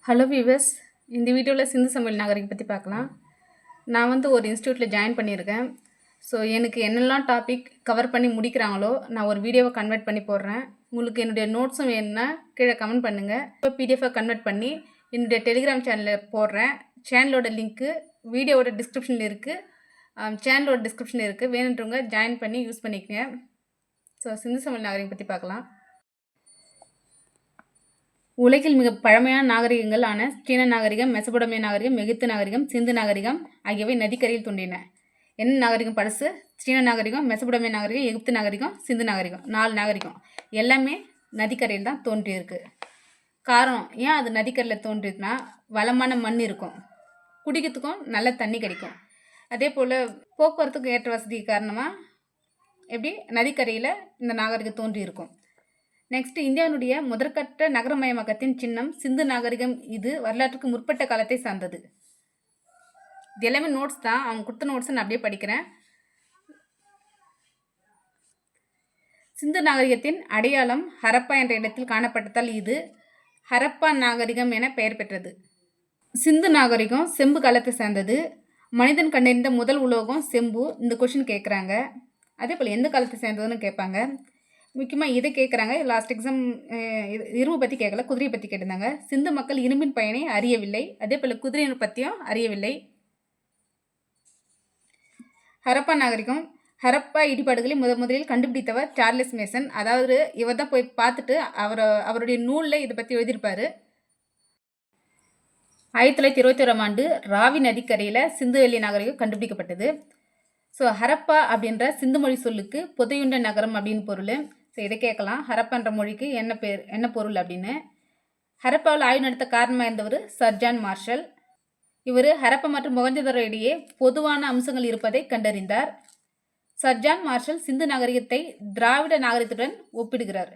Hello viewers, இந்த வீடியோவில் சிந்து சமையல் நாகரிகம் பற்றி பார்க்கலாம். நான் ஒரு இன்ஸ்டியூட்டில் ஜாயின் பண்ணியிருக்கேன். ஸோ எனக்கு என்னெல்லாம் டாபிக் கவர் பண்ணி முடிக்கிறாங்களோ நான் ஒரு வீடியோவை கன்வெர்ட் பண்ணி போடுறேன். உங்களுக்கு என்னுடைய நோட்ஸும் வேணும்னா கீழே கமெண்ட் பண்ணுங்கள். இப்போ பிடிஎஃபாக கன்வெர்ட் பண்ணி என்னுடைய டெலிகிராம் சேனலில் போடுறேன். சேனலோட லிங்க்கு வீடியோவோட டிஸ்கிரிப்ஷனில் இருக்குது, சேனலோட டிஸ்கிரிப்ஷனில் இருக்குது. வேணுன்றவங்க ஜாயின் பண்ணி யூஸ் பண்ணிக்கங்க. ஸோ சிந்து சமையல் நாகரிகம் பற்றி பார்க்கலாம். உலகில் மிக பழமையான நாகரிகங்கள் ஆன சீன நாகரிகம், மெசபடோமிய நாகரிகம், எகிப்து நாகரிகம், சிந்து நாகரிகம் ஆகியவை நதிக்கரையில் தோன்றின. என்ன நாகரிகம் பழசு? சீன நாகரிகம், மெசபடோமிய நாகரிகம், எகிப்து நாகரிகம், சிந்து நாகரிகம். 4 நாகரிகம் எல்லாமே நதிக்கரையில் தான் தோன்றியிருக்கு. காரணம் ஏன் அது நதிக்கரையில் தோன்றிருக்குன்னா, வளமான மண் இருக்கும், குடிக்கிறதுக்கும் நல்ல தண்ணி கிடைக்கும். அதே போல் போக்குவரத்துக்கு ஏற்ற வசதி காரணமாக எப்படி நதிக்கரையில் இந்த நாகரிகம் தோன்றியிருக்கும். நெக்ஸ்ட், இந்தியாவுடைய முதற்கட்ட நகரமயமாக்கத்தின் சின்னம் சிந்து நாகரிகம். இது வரலாற்றுக்கு முற்பட்ட காலத்தை சார்ந்தது. இது எல்லாமே நோட்ஸ் தான், அவங்க கொடுத்த நோட்ஸை நான் அப்படியே படிக்கிறேன். சிந்து நாகரிகத்தின் அடையாளம் ஹரப்பா என்ற இடத்தில் காணப்பட்டதால் இது ஹரப்பா நாகரிகம் என பெயர் பெற்றது. சிந்து நாகரிகம் செம்பு காலத்தை சார்ந்தது. மனிதன் கண்டறிந்த முதல் உலோகம் செம்பு. இந்த கொஷின் கேட்குறாங்க. அதே போல் எந்த காலத்தை சேர்ந்ததுன்னு கேட்பாங்க. முக்கியமாக இதை கேட்குறாங்க. லாஸ்ட் எக்ஸாம் இரும்பு பற்றி கேட்கல, குதிரையை பற்றி கேட்டிருந்தாங்க. சிந்து மக்கள் இரும்பின் பயனை அறியவில்லை, அதே போல் குதிரையை பற்றியும் அறியவில்லை. ஹரப்பா நாகரிகம். ஹரப்பா இடிபாடுகளை முதலில் கண்டுபிடித்தவர் சார்லஸ் மேசன். அதாவது இவர் தான் போய் பார்த்துட்டு அவருடைய நூலில் இதை பற்றி எழுதியிருப்பார். 1921ஆம் ஆண்டு ராவி நதிக்கரையில் சிந்துவெளி நாகரிகம் கண்டுபிடிக்கப்பட்டது. ஸோ ஹரப்பா அப்படின்ற சிந்து மொழி சொல்லுக்கு புதையுண்ட நகரம் அப்படின்னு பொருள். ஸோ இதை கேட்கலாம், ஹரப்பான்ற மொழிக்கு என்ன பொருள் அப்படின்னு. ஹரப்பாவில் ஆய்வு நடத்த காரணமாக இருந்தவர் சர் ஜான் மார்ஷல். இவர் ஹரப்பா மற்றும் மொஹஞ்சதாரோ இடையே பொதுவான அம்சங்கள் இருப்பதை கண்டறிந்தார். சர் ஜான் மார்ஷல் சிந்து நாகரிகத்தை திராவிட நாகரிகத்துடன் ஒப்பிடுகிறார்.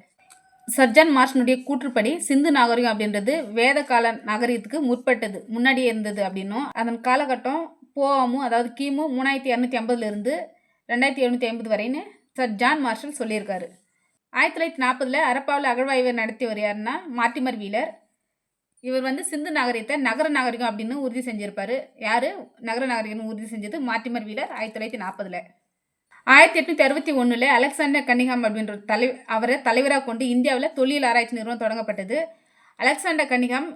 சர் ஜான் மார்ஷனுடைய கூற்றுப்படி சிந்து நாகரிகம் அப்படின்றது வேத கால நாகரிகத்துக்கு முற்பட்டது, முன்னாடியே இருந்தது அப்படின்னும், அதன் காலகட்டம் போவாமும், அதாவது கிமு 3250 2750 வரைன்னு சர் ஜான் மார்ஷல் சொல்லியிருக்காரு. 1940 ஹரப்பாவில் அகழ்வாய்வை நடத்தியவர் யாருன்னா மார்ட்டிமர் வீலர். இவர் சிந்து நாகரிகத்தை நகர நாகரிகம் அப்படின்னு உறுதி செஞ்சிருப்பாரு. யார் நகர நாகரிகம்னு உறுதி செஞ்சது? மார்ட்டிமர் வீலர் 1940. 1861 அலெக்சாண்டர் கன்னிங்ஹாம் அப்படின்ற அவரை தலைவராக கொண்டு இந்தியாவில் தொழில் ஆராய்ச்சி நிறுவனம் தொடங்கப்பட்டது. அலெக்சாண்டர் கன்னிங்ஹாம்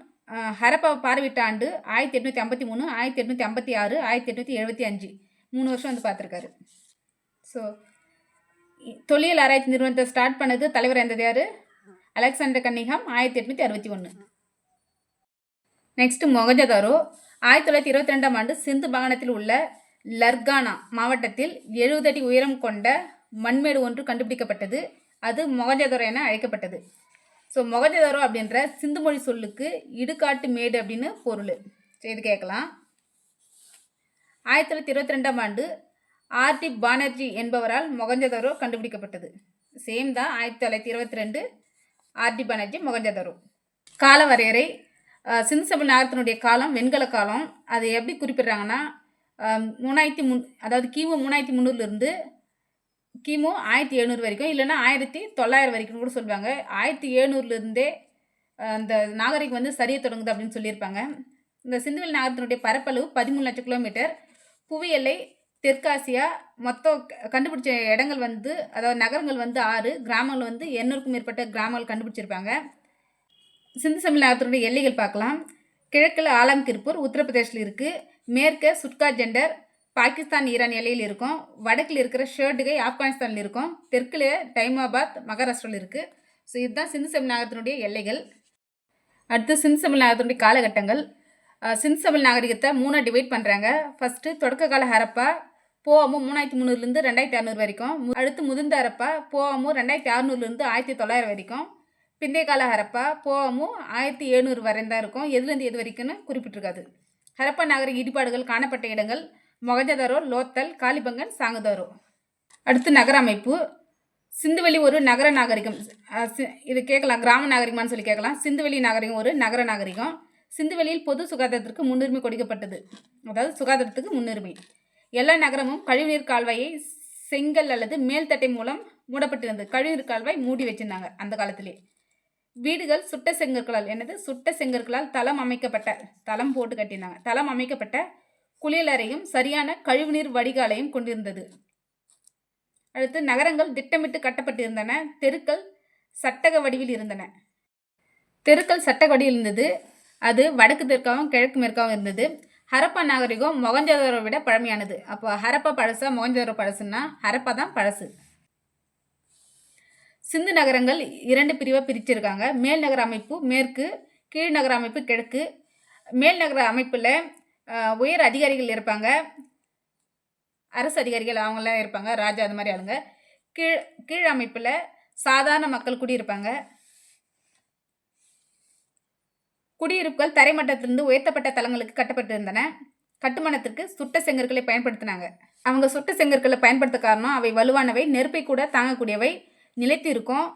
ஹரப்பாவை பார்வையிட்ட ஆண்டு 1853, 1856, 1875, 3 வருஷம் பார்த்துருக்காரு. ஸோ தொழில் ஆராய்ச்சி நிறுவனத்தை ஸ்டார்ட் பண்ணது தலைவர் இருந்தது யார்? Alexander Cunningham 1861. நெக்ஸ்ட் மொஹஞ்சதாரோ. 1922ஆம் ஆண்டு சிந்து மாகாணத்தில் உள்ள லர்கானா மாவட்டத்தில் 70 அடி உயரம் கொண்ட மண்மேடு ஒன்று கண்டுபிடிக்கப்பட்டது. அது மொஹஞ்சதாரோ என அழைக்கப்பட்டது. ஸோ மொஹஞ்சதாரோ அப்படின்ற சிந்து மொழி சொல்லுக்கு இடுகாட்டு மேடு அப்படின்னு பொருள். ஸோ இது கேட்கலாம். 1922ஆம் ஆண்டு ஆர்டி பானர்ஜி என்பவரால் மொஹஞ்சதாரோ கண்டுபிடிக்கப்பட்டது. சேம் தான், 1922 ஆர்டி பானர்ஜி மொஹஞ்சதாரோ. கால வரையறை. சிந்து சமையல் நாகரிகத்தினுடைய காலம் வெண்கல காலம். அது எப்படி குறிப்பிட்றாங்கன்னா, 3300, அதாவது கிமு 3300 கிமு 1700 வரைக்கும், இல்லைன்னா 1900 வரைக்கும் கூட சொல்லுவாங்க. 1700 அந்த நாகரிகம் சரிய தொடங்குது அப்படின்னு சொல்லியிருப்பாங்க. இந்த சிந்துவெளி நாகரிகத்தினுடைய பரப்பளவு 13 லட்சம் கிலோமீட்டர். புவி எல்லை தெற்காசியா. மொத்தம் கண்டுபிடிச்ச இடங்கள் அதாவது நகரங்கள் 6, கிராமங்கள் 800க்கும் மேற்பட்ட கிராமங்கள் கண்டுபிடிச்சிருப்பாங்க. சிந்து சமையல் நாகரிகத்தினுடைய எல்லைகள் பார்க்கலாம். கிழக்கில் ஆலம்கிர்பூர் உத்தரப்பிரதேசில் இருக்குது. மேற்க சுட்கா ஜெண்டர் பாகிஸ்தான் ஈரான் எல்லையில் இருக்கும். வடக்கில் இருக்கிற ஷேர்டுகை ஆப்கானிஸ்தானில் இருக்கும். தெற்கில் டைமாபாத் மகாராஷ்டிராவில் இருக்குது. ஸோ இதுதான் சிந்து சமையல் நாகரிகத்தினுடைய எல்லைகள். அடுத்து சிந்து சமையல் நாகரிகத்தினுடைய காலகட்டங்கள். சிந்து சமையல் நாகரிகத்தை 3 டிவைட் பண்ணுறாங்க. ஃபஸ்ட்டு தொடக்க கால ஹரப்பா, போவாமு 3300 2600 வரைக்கும். அடுத்து முதிர்ந்த ஹரப்பா, போவாமு 2600 1900 வரைக்கும். பிந்தைய கால ஹரப்பா, போவாமு 1700 வரை தான் இருக்கும். எதுலேருந்து எது வரைக்கும்னு குறிப்பிட்டிருக்காது. ஹரப்பா நாகரிக இடிபாடுகள் காணப்பட்ட இடங்கள் மொஹஞ்சதாரோ, லோத்தல், காலிபங்கன், சாங்கதாரோ. அடுத்து நகர அமைப்பு. சிந்துவெளி ஒரு நகர நாகரிகம். இது கேட்கலாம், கிராம நாகரிகமானு சொல்லி கேட்கலாம். சிந்துவெளி நாகரிகம் ஒரு நகர நாகரிகம். சிந்துவெளியில் பொது சுகாதாரத்திற்கு முன்னுரிமை கொடுக்கப்பட்டது, அதாவது சுகாதாரத்துக்கு முன்னுரிமை. எல்லா நகரமும் கழிவுநீர் கால்வாயை செங்கல் அல்லது மேல்தட்டை மூலம் மூடப்பட்டிருந்தது. கழிவுநீர் கால்வாய் மூடி வச்சுருந்தாங்க அந்த காலத்திலே. வீடுகள் சுட்ட செங்கற்களால் என்னது சுட்ட செங்கற்களால் தளம் போட்டு கட்டினாங்க. தளம் அமைக்கப்பட்ட குளியலறையும் சரியான கழிவுநீர் வடிகாலையும் கொண்டிருந்தது. அடுத்து நகரங்கள் திட்டமிட்டு கட்டப்பட்டிருந்தன. தெருக்கள் சட்டக வடிவில் இருந்தன. தெருக்கள் சட்டக வடிவில் இருந்தது. அது வடக்கு தெற்காகவும் கிழக்கு மேற்காகவும் இருந்தது. ஹரப்பா நாகரிகம் மொகஞ்சதாரோவை விட பழமையானது. அப்போ ஹரப்பா பழசா மொகஞ்சதாரோ பழசுன்னா ஹரப்பா தான் பழசு. சிந்து நகரங்கள் 2 பிரிவாக பிரிச்சிருக்காங்க. மேல் நகர அமைப்பு மேற்கு, கீழ் நகர அமைப்பு கிழக்கு. மேல் நகர அமைப்பில் உயர் அதிகாரிகள் இருப்பாங்க, அரசு அதிகாரிகள் அவங்களாம் இருப்பாங்க, ராஜா அது மாதிரி ஆளுங்க. கீழ் அமைப்பில் சாதாரண மக்கள் குடியிருப்பாங்க. குடியிருப்புகள் தரைமட்டத்திலிருந்து உயர்த்தப்பட்ட தளங்களுக்கு கட்டப்பட்டிருந்தன. கட்டுமானத்திற்கு சுட்ட செங்கற்களை பயன்படுத்தினாங்க. அவங்க சுட்ட செங்கற்களை பயன்படுத்த காரணம் அவை வலுவானவை, நெருப்பை கூட தாங்கக்கூடியவை, நிலைத்து இருக்கும்.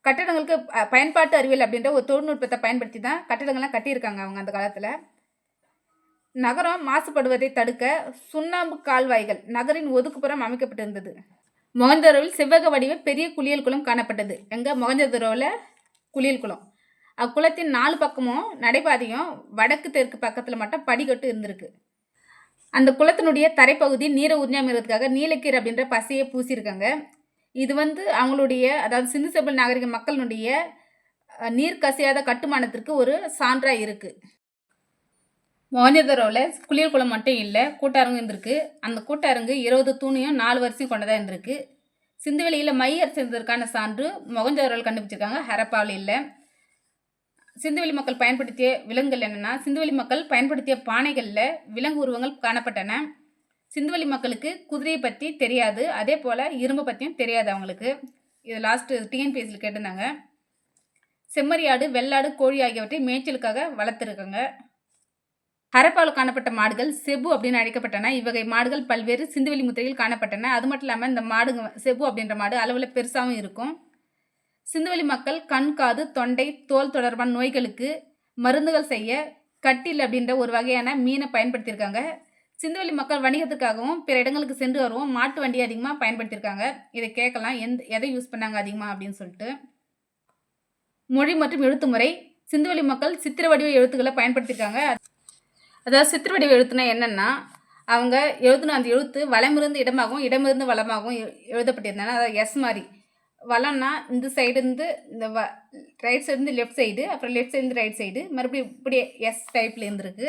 கட்டடங்களுக்கு பயன்பாட்டு அறிவியல் அப்படின்ற ஒரு தொழில்நுட்பத்தை பயன்படுத்தி தான் கட்டடங்கள்லாம் கட்டியிருக்காங்க அவங்க அந்த காலத்தில். நகரம் மாசுபடுவதை தடுக்க சுண்ணாம்பு கால்வாய்கள் நகரின் ஒதுக்குப்புறம் அமைக்கப்பட்டிருந்தது. மொகஞ்சதாரோவில் செவ்வக வடிவ பெரிய குளியல் குளம் காணப்பட்டது. எங்கே? மொகஞ்சதாரோவில் குளியல் குளம். அக்குளத்தின் 4 பக்கமும் நடைபாதையும் வடக்கு தெற்கு பக்கத்தில் மட்டும் படிக்கட்டு இருந்திருக்கு. அந்த குளத்தினுடைய தரைப்பகுதி நீரை உறிஞ்சாமறதுக்காக நீலக்கீரை அப்படின்ற பசையை பூசியிருக்காங்க. இது அவங்களுடைய அதாவது சிந்து செம்பல் நாகரிக மக்களினுடைய நீர் கசியாத கட்டுமானத்திற்கு ஒரு சான்றாக இருக்குது. மொகஞ்சதாரோவில் குளியல் குளம் மட்டும் இல்லை, கூட்டாரங்கும் இருந்திருக்கு. அந்த கூட்டாரங்கு 20 தூணையும் 4 வரிசையும் கொண்டதாக இருந்திருக்கு. சிந்துவெளியில் மை அரைச்சதற்கான சான்று மொகஞ்சதாரோவில் கண்டுபிடிச்சிருக்காங்க, ஹரப்பாவில் இல்லை. சிந்துவெளி மக்கள் பயன்படுத்திய விலங்குகள் என்னென்னா, சிந்துவெளி மக்கள் பயன்படுத்திய பானைகளில் விலங்கு உருவங்கள் காணப்பட்டன. சிந்துவெளி மக்களுக்கு குதிரையை பற்றி தெரியாது, அதே போல் இரும்பை பற்றியும் தெரியாது அவங்களுக்கு. இது லாஸ்ட்டு டிஎன்பிஎஸ்சியில் கேட்டிருந்தாங்க. செம்மறியாடு, வெள்ளாடு, கோழி ஆகியவற்றை மேய்ச்சலுக்காக வளர்த்துருக்காங்க. ஹரப்பாவில் காணப்பட்ட மாடுகள் செபு அப்படின்னு அழைக்கப்பட்டன. இவ்வகை மாடுகள் பல்வேறு சிந்துவெளி முத்திரையில் காணப்பட்டன. அது மட்டும் இல்லாமல் இந்த மாடுங்க செபு அப்படின்ற மாடு அளவில் பெருசாகவும் இருக்கும். சிந்துவெளி மக்கள் கண், காது, தொண்டை, தோல் தொடர்பான நோய்களுக்கு மருந்துகள் செய்ய கட்டில் அப்படின்ற ஒரு வகையான மீனை பயன்படுத்தியிருக்காங்க. சிந்துவெளி மக்கள் வணிகத்துக்காகவும் பிற இடங்களுக்கு சென்று வரவும் மாட்டு வண்டி அதிகமாக பயன்படுத்தியிருக்காங்க. இதை கேட்கலாம், எதை யூஸ் பண்ணாங்க அதிகமாக அப்படின்னு சொல்லிட்டு. மொழி மற்றும் எழுத்து முறை. சிந்துவெளி மக்கள் சித்திர வடிவ எழுத்துக்களை பயன்படுத்தியிருக்காங்க. அதாவது சித்திர வடிவ எழுத்துனா என்னென்னா, அவங்க எழுதுன அந்த எழுத்து வலமிருந்து இடமாகவும் இடமிருந்து வலமாகவும் எழுதப்பட்டிருந்தாங்க. அதாவது எஸ் மாதிரி. வலம்னா இந்த சைடு இருந்து இந்த ரைட் சைடு இருந்து லெஃப்ட் சைடு, அப்புறம் லெஃப்ட் சைடு இருந்து ரைட் சைடு, மறுபடியும் இப்படியே எஸ் டைப்பில் இருந்திருக்கு.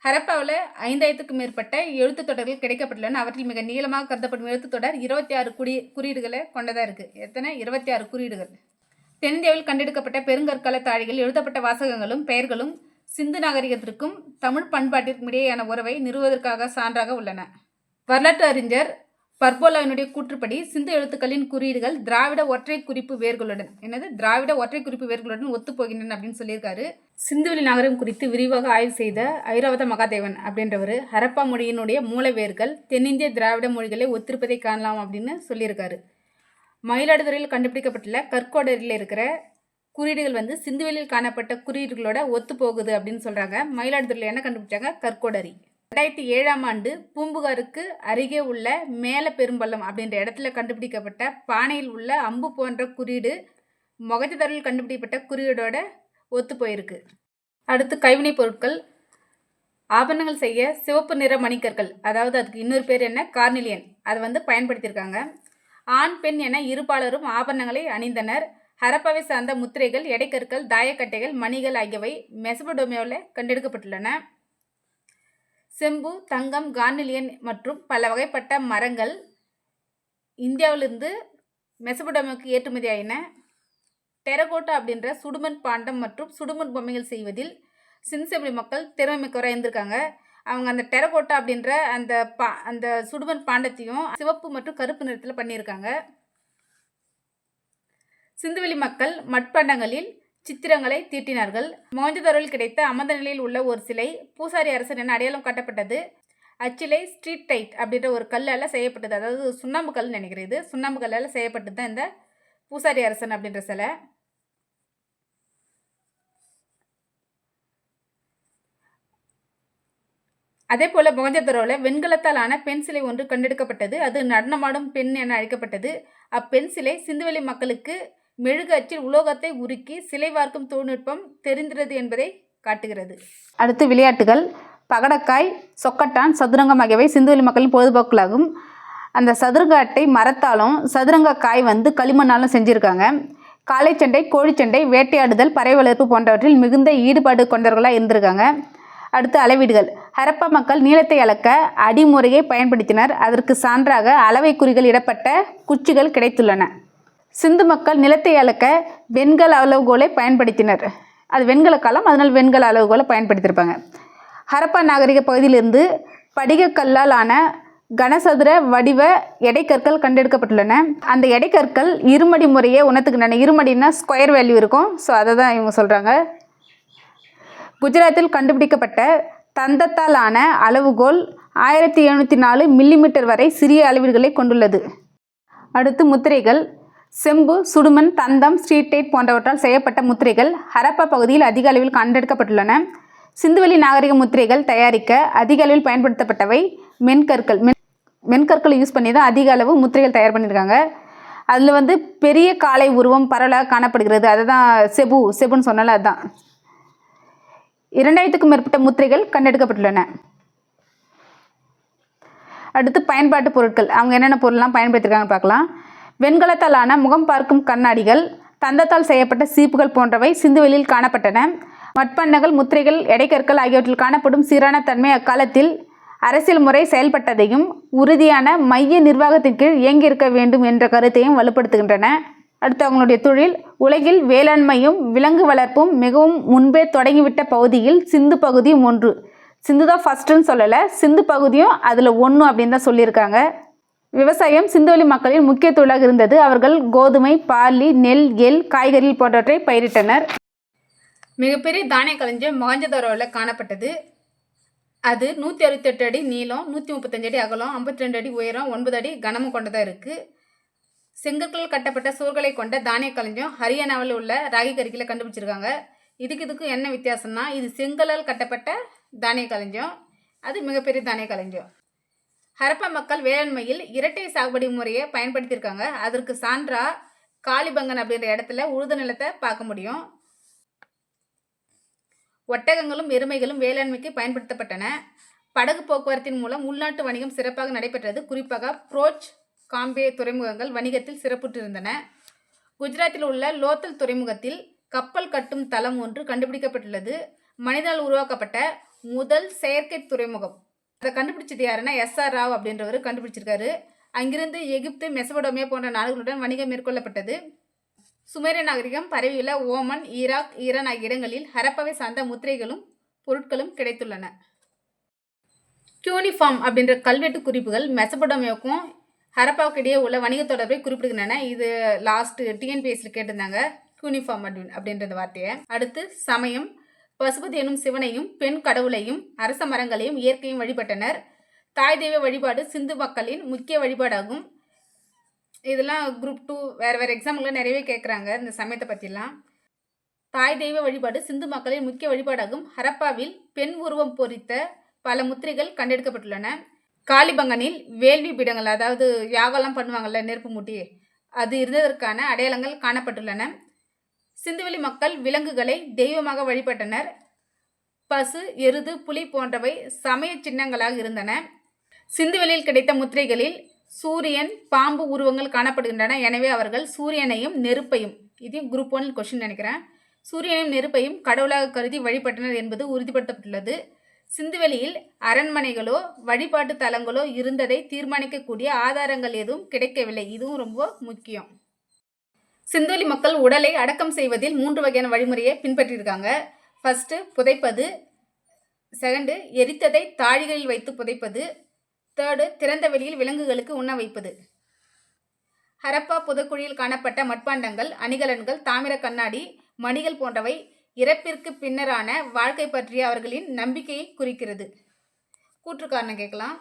ஹரப்பாவில் 5000க்கும் மேற்பட்ட எழுத்து தொடர்கள் கிடைக்கப்பட்டுள்ளன. அவற்றில் மிக நீளமாக கருதப்படும் எழுத்து தொடர் 26 குறியீடுகளை கொண்டதாக இருக்குது. எத்தனை? 26 குறியீடுகள். தென்னிந்தியாவில் கண்டெடுக்கப்பட்ட பெருங்கற்கால தாழிகள் எழுதப்பட்ட வாசகங்களும் பெயர்களும் சிந்து நாகரிகத்திற்கும் தமிழ் பண்பாட்டிற்கும் இடையேயான உறவை நிறுவுவதற்காக சான்றாக உள்ளன. வரலாற்று அறிஞர் பர்போலாவினுடைய கூற்றுப்படி சிந்து எழுத்துக்களின் குறியீடுகள் திராவிட ஒற்றை குறிப்பு வேர்களுடன் திராவிட ஒற்றை குறிப்பு வேர்களுடன் ஒத்துப்போகின்றன அப்படின்னு சொல்லியிருக்காரு. சிந்துவெளி நாகரிகம் குறித்து விரிவாக ஆய்வு செய்த ஐராவத மகாதேவன் அப்படின்றவர் ஹரப்பா மொழியினுடைய மூல வேர்கள் தென்னிந்திய திராவிட மொழிகளை ஒத்திருப்பதை காணலாம் அப்படின்னு சொல்லியிருக்காரு. மயிலாடுதுறையில் கண்டுபிடிக்கப்பட்டுள்ள கற்கோடரியில் இருக்கிற குறியீடுகள் சிந்துவெளியில் காணப்பட்ட குறியீடுகளோட ஒத்து போகுது அப்படின்னு சொல்றாங்க. மயிலாடுதுறையில் என்ன கண்டுபிடிச்சாங்க? கற்கோடரி. 2007ஆம் ஆண்டு பூம்புகாருக்கு அருகே உள்ள மேல பெரும்பள்ளம் அப்படின்ற இடத்துல கண்டுபிடிக்கப்பட்ட பானையில் உள்ள அம்பு போன்ற குறியீடு மொகஞ்சதாரோவில் கண்டுபிடிக்கப்பட்ட குறியீடோட ஒத்து போயிருக்கு. அடுத்து கைவினைப் பொருட்கள். ஆபரணங்கள் செய்ய சிவப்பு நிற மணிக்கற்கள், அதாவது அதுக்கு இன்னொரு பேர் என்ன? கார்னிலியன், அதை பயன்படுத்தியிருக்காங்க. ஆண் பெண் என இருபாலரும் ஆபரணங்களை அணிந்தனர். ஹரப்பாவை சார்ந்த முத்திரைகள், எடைக்கற்கள், தாயக்கட்டைகள், மணிகள் ஆகியவை மெசபடோமியாவில் கண்டெடுக்கப்பட்டுள்ளன. செம்பு, தங்கம், கார்னிலியன் மற்றும் பல வகைப்பட்ட மரங்கள் இந்தியாவிலிருந்து மெசபடோமியாவுக்கு ஏற்றுமதி ஆயின. டெரகோட்டா அப்படின்ற சுடுமண் பாண்டம் மற்றும் சுடுமண் பொம்மைகள் செய்வதில் சிந்துவெளி மக்கள் திறமைமிக்கவராக இருந்திருக்காங்க. அவங்க அந்த டெரகோட்டா அப்படின்ற அந்த சுடுமண் பாண்டத்தையும் சிவப்பு மற்றும் கருப்பு நிறத்தில் பண்ணியிருக்காங்க. சிந்துவெளி மக்கள் மட்பாண்டங்களில் சித்திரங்களை தீட்டினார்கள். மொகஞ்சதாரோவில் கிடைத்த அமர்ந்த நிலையில் உள்ள ஒரு சிலை பூசாரி அரசன் என அடையாளம் காட்டப்பட்டது. அச்சிலை ஸ்ட்ரீட் டைட் அப்படின்ற ஒரு கல்லால் செய்யப்பட்டது. அதாவது சுண்ணாம்பு கல் நினைக்கிறது. இது சுண்ணாம்பு கல்லால் செய்யப்பட்டது தான் இந்த பூசாரி அரசன் அப்படின்ற சிலை. அதே போல் மொகஞ்சதாரோவில் வெண்கலத்தால் ஆன பெண் சிலை ஒன்று கண்டெடுக்கப்பட்டது. அது நடனமாடும் பெண் என அழைக்கப்பட்டது. அப்பெண் சிலை சிந்துவெளி மக்களுக்கு மெழுகு அச்சில் உலோகத்தை உருக்கி சிலை வார்க்கும் தொழில்நுட்பம் தெரிந்திருந்தது என்பதை காட்டுகிறது. அடுத்து விளையாட்டுகள். பகடக்காய், சொக்கட்டான், சதுரங்கம் ஆகியவை சிந்துவெளி மக்களின் பொழுதுபோக்களாகும். அந்த சதுரங்க அட்டை மரத்தாலும் சதுரங்க காய் களிமண்ணாலும் செஞ்சுருக்காங்க. காளைச்சண்டை, கோழிச்சண்டை, வேட்டையாடுதல், பறவை வளர்ப்பு போன்றவற்றில் மிகுந்த ஈடுபாடு கொண்டவர்களாக இருந்திருக்காங்க. அடுத்து அளவீடுகள். ஹரப்பா மக்கள் நீளத்தை அளக்க அடிமுறையை பயன்படுத்தினர். அதற்கு சான்றாக அளவை குறிகள் இடப்பட்ட குச்சிகள் கிடைத்துள்ளன. சிந்து மக்கள் நிலத்தை அளக்க வெண்கல அளவுகோலை பயன்படுத்தினர். அது வெண்கல காலம், அதனால் வெண்கல அளவுகோலை பயன்படுத்தியிருப்பாங்க. ஹரப்பா நாகரிக பகுதியிலிருந்து படிகக்கல்லால் ஆன கனசதுர வடிவ எடைக்கற்கள் கண்டெடுக்கப்பட்டுள்ளன. அந்த எடைக்கற்கள் இருமடி முறையை உணர்த்துக்கின்றன. இருமடினா ஸ்கொயர் வேல்யூ இருக்கும். ஸோ அதை தான் இவங்க சொல்கிறாங்க. குஜராத்தில் கண்டுபிடிக்கப்பட்ட தந்தத்தால் ஆன அளவுகோல் 1704 மில்லிமீட்டர் வரை சிறிய அளவீடுகளை கொண்டுள்ளது. அடுத்து முத்திரைகள். செம்பு, சுடுமண், தந்தம், ஸ்ட்ரீட்டைட் போன்றவற்றால் செய்யப்பட்ட முத்திரைகள் ஹரப்பா பகுதியில் அதிக அளவில் கண்டெடுக்கப்பட்டுள்ளன. சிந்துவெளி நாகரிக முத்திரைகள் தயாரிக்க அதிக அளவில் பயன்படுத்தப்பட்டவை மென்கற்கள். மென்கற்களை யூஸ் பண்ணி தான் அதிக அளவு முத்திரைகள் தயார் பண்ணியிருக்காங்க. அதில் பெரிய காளை உருவம் பரவலாக காணப்படுகிறது. அதுதான் செபுன்னு சொன்னால அதுதான். 2000க்கும் மேற்பட்ட முத்திரைகள் கண்டெடுக்கப்பட்டுள்ளன. அடுத்து பயன்பாட்டு பொருட்கள். அவங்க என்னென்ன பொருள்லாம் பயன்படுத்தியிருக்காங்கன்னு பார்க்கலாம். வெண்கலத்தால் ஆன முகம் பார்க்கும் கண்ணாடிகள், தந்தத்தால் செய்யப்பட்ட சீப்புகள் போன்றவை சிந்துவெளியில் காணப்பட்டன. மட்பாண்டங்கள், முத்திரைகள், எடைக்கற்கள் ஆகியவற்றில் காணப்படும் சீரான தன்மை அக்காலத்தில் அரசியல் முறை செயல்பட்டதையும் உறுதியான மைய நிர்வாகத்தின் கீழ் இயங்கியிருக்க வேண்டும் என்ற கருத்தையும் வலுப்படுத்துகின்றன. அடுத்து அவங்களுடைய தொழில். உலகில் வேளாண்மையும் விலங்கு வளர்ப்பும் மிகவும் முன்பே தொடங்கிவிட்ட பகுதியில் சிந்து பகுதியும் ஒன்று. சிந்து தான் ஃபஸ்ட்டுன்னு சொல்லலை, சிந்து பகுதியும் அதில் ஒன்று அப்படின்னு தான் சொல்லியிருக்காங்க. விவசாயம் சிந்துவெளி மக்களின் முக்கிய தொழிலாக இருந்தது. அவர்கள் கோதுமை, பார்லி, நெல், எள், காய்கறிகள் போன்றவற்றை பயிரிட்டனர். மிகப்பெரிய தானிய களஞ்சியம் மொஹஞ்சதாரோவில் காணப்பட்டது. அது 168 அடி நீளம், 135 அடி அகலம், 52 அடி உயரம், 9 அடி கனமும் கொண்டதாக இருக்குது. செங்கற்கள் கட்டப்பட்ட சுவர்களை கொண்ட தானிய களஞ்சியம் ஹரியானாவில் உள்ள ராகிகரிக்கில் கண்டுபிடிச்சிருக்காங்க. இதுக்கும் என்ன வித்தியாசம்னா, இது செங்கலால் கட்டப்பட்ட தானிய களஞ்சியம், அது மிகப்பெரிய தானிய களஞ்சியம். ஹரப்பா மக்கள் வேளாண்மையில் இரட்டை சாகுபடி முறையை பயன்படுத்தியிருக்காங்க. அதற்கு சான்றா காளிபங்கன் அப்படின்ற இடத்துல உழுத நிலத்தை பார்க்க முடியும். ஒட்டகங்களும் எருமைகளும் வேளாண்மைக்கு பயன்படுத்தப்பட்டன. படகு போக்குவரத்தின் மூலம் உள்நாட்டு வணிகம் சிறப்பாக நடைபெற்றது. குறிப்பாக புரோச், காம்பே துறைமுகங்கள் வணிகத்தில் சிறப்புற்றிருந்தன. குஜராத்தில் உள்ள லோத்தல் துறைமுகத்தில் கப்பல் கட்டும் தளம் ஒன்று கண்டுபிடிக்கப்பட்டுள்ளது. மனிதனால் உருவாக்கப்பட்ட முதல் செயற்கை துறைமுகம். அதை கண்டுபிடிச்சது யாருன்னா SR ராவ் அப்படின்றவர் கண்டுபிடிச்சிருக்காரு. அங்கிருந்து எகிப்து, மெசபடோமியா போன்ற நாடுகளுடன் வணிகம் மேற்கொள்ளப்பட்டது. சுமேரிய நாகரிகம் பரவியுள்ள ஓமன், ஈராக், ஈரான் ஆகிய இடங்களில் ஹரப்பாவை சார்ந்த முத்திரைகளும் பொருட்களும் கிடைத்துள்ளன. கியூனிஃபார்ம் அப்படின்ற கல்வெட்டு குறிப்புகள் மெசபடோமியாவுக்கும் ஹரப்பாவுக்கு இடையே உள்ள வணிக தொடர்பை குறிப்பிடுகின்றன. இது லாஸ்ட் TNPSல கேட்டிருந்தாங்க கியூனிஃபார்ம் அப்படின்ற வார்த்தையை. அடுத்து சமயம். பசுபதி எனும் சிவனையும் பெண் கடவுளையும் அரச மரங்களையும் இயற்கையும் வழிபட்டனர். தாய் தெய்வ வழிபாடு சிந்து மக்களின் முக்கிய வழிபாடாகும். இதெல்லாம் குரூப் 2 வேறு எக்ஸாம்பிள் நிறையவே கேட்குறாங்க இந்த சமயத்தை பற்றிலாம். தாய் தெய்வ வழிபாடு சிந்து மக்களின் முக்கிய வழிபாடாகும். ஹரப்பாவில் பெண் உருவம் பொறித்த பல முத்திரைகள் கண்டெடுக்கப்பட்டுள்ளன. காளிபங்கனில் வேள்வி பீடங்கள், அதாவது யாகம்லாம் பண்ணுவாங்கள்ல நெருப்பு மூட்டி, அது இருந்ததற்கான அடையாளங்கள் காணப்பட்டுள்ளன. சிந்துவெளி மக்கள் விலங்குகளை தெய்வமாக வழிபட்டனர். பசு, எருது, புலி போன்றவை சமய சின்னங்களாக இருந்தன. சிந்துவெளியில் கிடைத்த முத்திரைகளில் சூரியன், பாம்பு உருவங்கள் காணப்படுகின்றன. எனவே அவர்கள் சூரியனையும் நெருப்பையும், இதையும் குரூப் 1 கொஸ்டின் நினைக்கிறேன், சூரியனையும் நெருப்பையும் கடவுளாக கருதி வழிபட்டனர் என்பது உறுதிப்படுத்தப்பட்டுள்ளது. சிந்துவெளியில் அரண்மனைகளோ வழிபாட்டு தலங்களோ இருந்ததை தீர்மானிக்கக்கூடிய ஆதாரங்கள் எதுவும் கிடைக்கவில்லை. இதுவும் ரொம்ப முக்கியம். சிந்துவெளி மக்கள் உடலை அடக்கம் செய்வதில் 3 வகையான வழிமுறையை பின்பற்றியிருக்காங்க. ஃபர்ஸ்ட் புதைப்பது, செகண்டு எரித்ததை தாழிகளில் வைத்து புதைப்பது, தேர்டு திறந்த வெளியில் விலங்குகளுக்கு உண்ண வைப்பது. ஹரப்பா புதைக்குழியில் காணப்பட்ட மட்பாண்டங்கள், அணிகலன்கள், தாமிர கண்ணாடி, மணிகள் போன்றவை இறப்பிற்கு பின்னரான வாழ்க்கை பற்றிய அவர்களின் நம்பிக்கையை குறிக்கிறது. கூற்று காரணம் கேட்கலாம்.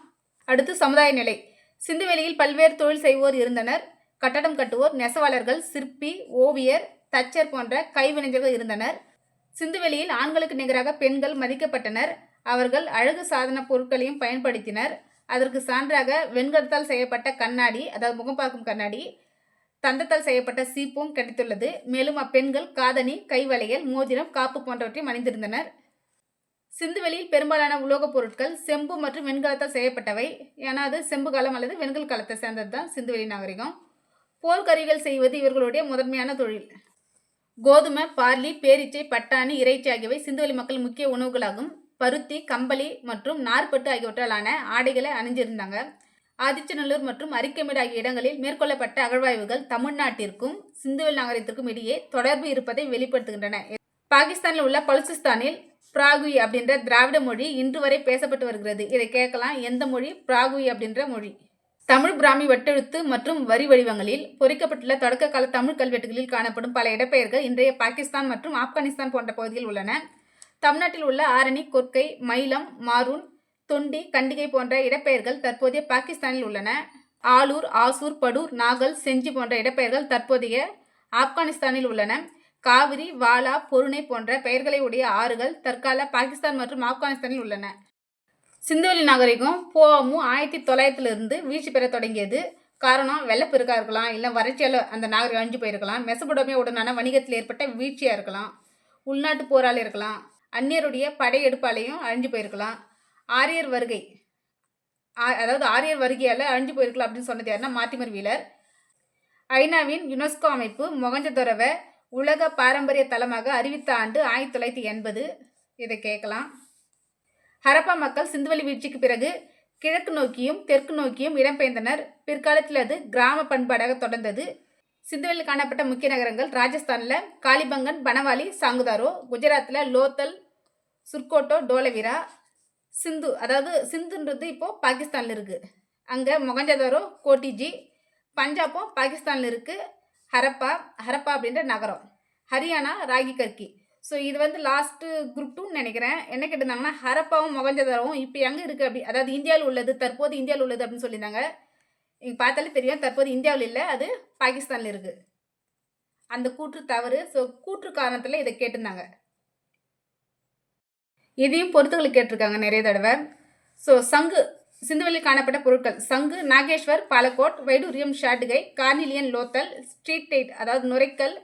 அடுத்து சமுதாய நிலை. சிந்துவெளியில் பல்வேறு தொழில் செய்வோர் இருந்தனர். கட்டடம் கட்டுவோர், நெசவாளர்கள், சிற்பி, ஓவியர், தச்சர் போன்ற கைவினைஞர்கள் இருந்தனர். சிந்துவெளியில் ஆண்களுக்கு நிகராக பெண்கள் மதிக்கப்பட்டனர். அவர்கள் அழகு சாதன பொருட்களையும் பயன்படுத்தினர். அதற்கு சான்றாக வெண்கலத்தால் செய்யப்பட்ட கண்ணாடி, அதாவது முகம் பார்க்கும் கண்ணாடி, தந்தத்தால் செய்யப்பட்ட சீப்பும் கிடைத்துள்ளது. மேலும் அப்பெண்கள் காதணி, கைவளையல், மோதிரம், காப்பு போன்றவற்றை அணிந்திருந்தனர். சிந்துவெளியில் பெரும்பாலான உலோகப் பொருட்கள் செம்பு மற்றும் வெண்கலத்தால் செய்யப்பட்டவை. ஏன்னா அது செம்பு காலம் அல்லது வெண்கல் காலத்தை சேர்ந்தது தான் சிந்துவெளி நாகரிகம். போர்க்கருவிகள் செய்வது இவர்களுடைய முதன்மையான தொழில். கோதுமை, பார்லி, பேரீச்சை, பட்டாணி, இறைச்சி ஆகியவை சிந்துவெளி மக்கள் முக்கிய உணவுகளாகும். பருத்தி, கம்பளி மற்றும் நார்பட்டு ஆகியவற்றாலான ஆடைகளை அணிஞ்சிருந்தாங்க. ஆதிச்சநல்லூர் மற்றும் அரிக்கமேடு ஆகிய இடங்களில் மேற்கொள்ளப்பட்ட அகழ்வாய்வுகள் தமிழ்நாட்டிற்கும் சிந்துவெளி நாகரிகத்திற்கும் இடையே தொடர்பு இருப்பதை வெளிப்படுத்துகின்றன. பாகிஸ்தானில் உள்ள பலுச்சிஸ்தானில் பிராகுயி அப்படின்ற திராவிட மொழி இன்று வரை பேசப்பட்டு வருகிறது. இதை கேட்கலாம், எந்த மொழி? பிராகுயி அப்படின்ற மொழி. தமிழ் பிராமி வட்டெழுத்து மற்றும் வரி வடிவங்களில் பொறிக்கப்பட்டுள்ள தொடக்க கால தமிழ் கல்வெட்டுகளில் காணப்படும் பல இடப்பெயர்கள் இன்றைய பாகிஸ்தான் மற்றும் ஆப்கானிஸ்தான் போன்ற பகுதியில் உள்ளன. தமிழ்நாட்டில் உள்ள ஆரணி, கொற்கை, மயிலம், மாரூன், தொண்டி, கண்டிகை போன்ற இடப்பெயர்கள் தற்போதைய பாகிஸ்தானில் உள்ளன. ஆலூர், ஆசூர், படூர், நாகல், செஞ்சி போன்ற இடப்பெயர்கள் தற்போதைய ஆப்கானிஸ்தானில் உள்ளன. காவிரி, வாலா, பொருணை போன்ற பெயர்களை உடைய ஆறுகள் தற்கால பாகிஸ்தான் மற்றும் ஆப்கானிஸ்தானில் உள்ளன. சிந்துவெளி நாகரிகம் பொ.மு. 1900 வீழ்ச்சி பெற தொடங்கியது. காரணம் வெள்ளப்பெருக்கா இருக்கலாம், இல்லை வறட்சியால் அந்த நாகரிகம் அழிஞ்சு போயிருக்கலாம், மெசபடோமியாவுடனான வணிகத்தில் ஏற்பட்ட வீழ்ச்சியாக இருக்கலாம், உள்நாட்டு போரால் இருக்கலாம், அந்நியருடைய படையெடுப்பாலையும் அழிஞ்சு போயிருக்கலாம். ஆரியர் வருகை, அதாவது ஆரியர் வருகையால் அழிஞ்சு போயிருக்கலாம் அப்படின்னு சொன்னது யாருன்னா மார்ட்டிமர் வீலர். ஐநாவின் யுனெஸ்கோ அமைப்பு மொகஞ்சதாரோவை உலக பாரம்பரிய தலமாக அறிவித்த ஆண்டு 1980. இதை கேட்கலாம். ஹரப்பா மக்கள் சிந்துவெளி வீழ்ச்சிக்கு பிறகு கிழக்கு நோக்கியும் தெற்கு நோக்கியும் இடம்பெயர்ந்தனர். பிற்காலத்தில் அது கிராம பண்பாடாக தொடர்ந்தது. சிந்துவெளியில் காணப்பட்ட முக்கிய நகரங்கள் ராஜஸ்தானில் காலிபங்கன், பனவாலி, சாங்குதாரோ, குஜராத்தில் லோத்தல், சுர்கோட்டோ, டோலவிரா. சிந்து, அதாவது சிந்துன்றது இப்போது பாகிஸ்தானில் இருக்குது. அங்கே மொகஞ்சதாரோ, கோட்டிஜி. பஞ்சாபும் பாகிஸ்தானில் இருக்குது. ஹரப்பா அப்படின்ற நகரம். ஹரியானா ராகிகர்கி. ஸோ இது வந்து லாஸ்ட்டு குரூப் 2ன்னு நினைக்கிறேன். என்ன கேட்டிருந்தாங்கன்னா ஹரப்பாவும் மொகஞ்சதாரோவும் இப்போ எங்கே இருக்குது அப்படி, அதாவது இந்தியாவில் உள்ளது, தற்போது இந்தியாவில் உள்ளது அப்படின்னு சொல்லியிருந்தாங்க. இங்கே பார்த்தாலே தெரியும், தற்போது இந்தியாவில் இல்லை, அது பாகிஸ்தானில் இருக்குது. அந்த கூற்று தவறு. ஸோ கூற்று காரணத்தில் இதை கேட்டிருந்தாங்க. இதையும் பொறுத்துக்களை கேட்டிருக்காங்க நிறைய தடவை. ஸோ சங்கு, சிந்துவெளியில் காணப்பட்ட பொருட்கள்: சங்கு நாகேஸ்வர், பாலக்கோட், வைடூரியம் Shortugai, carnelian Lothal, steatite அதாவது நுரைக்கல்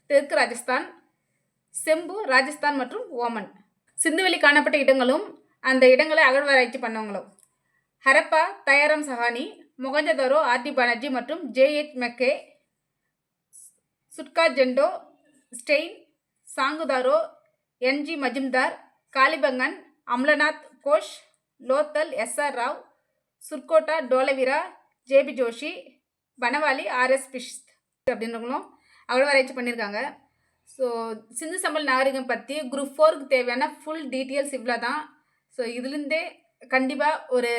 தெற்கு ராஜஸ்தான், செம்பு ராஜஸ்தான் மற்றும் ஓமன். சிந்துவெளி காணப்பட்ட இடங்களும் அந்த இடங்களை அகழ்வாராய்ச்சி பண்ணவங்களும்: ஹரப்பா தயாராம் சஹானி, மொகஞ்சதாரோ ஆர்டி பானர்ஜி மற்றும் J H. Mackay, Sutkagendor Stein, Chanhudaro N G. Majumdar, Kalibangan Amalanand Ghosh, Lothal S R. Rao, Surkotada Dholavira J P. Joshi, Banawali R S. Bisht அப்படின்றவங்களும் அகழ்வாராய்ச்சி பண்ணியிருக்காங்க. ஸோ சிந்து சம்பல் நாகரிகம் பற்றி குரூப் 4க்கு தேவையான ஃபுல் டீட்டெயில்ஸ் இவ்வளோ தான். ஸோ இதுலேருந்தே கண்டிப்பாக ஒரு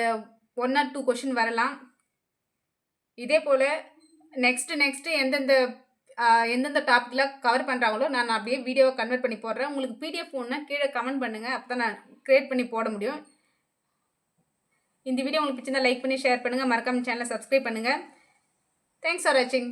1 or 2 கொஷின் வரலாம். இதே போல் நெக்ஸ்ட்டு எந்தெந்த டாப்பிக்கில் கவர் பண்ணுறாங்களோ நான் அப்படியே வீடியோவை கன்வெர்ட் பண்ணி போடுறேன். உங்களுக்கு பிடிஎஃப் ஒன்று கீழே கமெண்ட் பண்ணுங்கள், அப்போ தான் நான் க்ரியேட் பண்ணி போட முடியும். இந்த வீடியோ உங்களுக்கு பிடிச்சிருந்தா லைக் பண்ணி ஷேர் பண்ணுங்கள், மறக்காம சேனலை சப்ஸ்கிரைப் பண்ணுங்கள். தேங்க்ஸ் ஃபார் வாட்சிங்.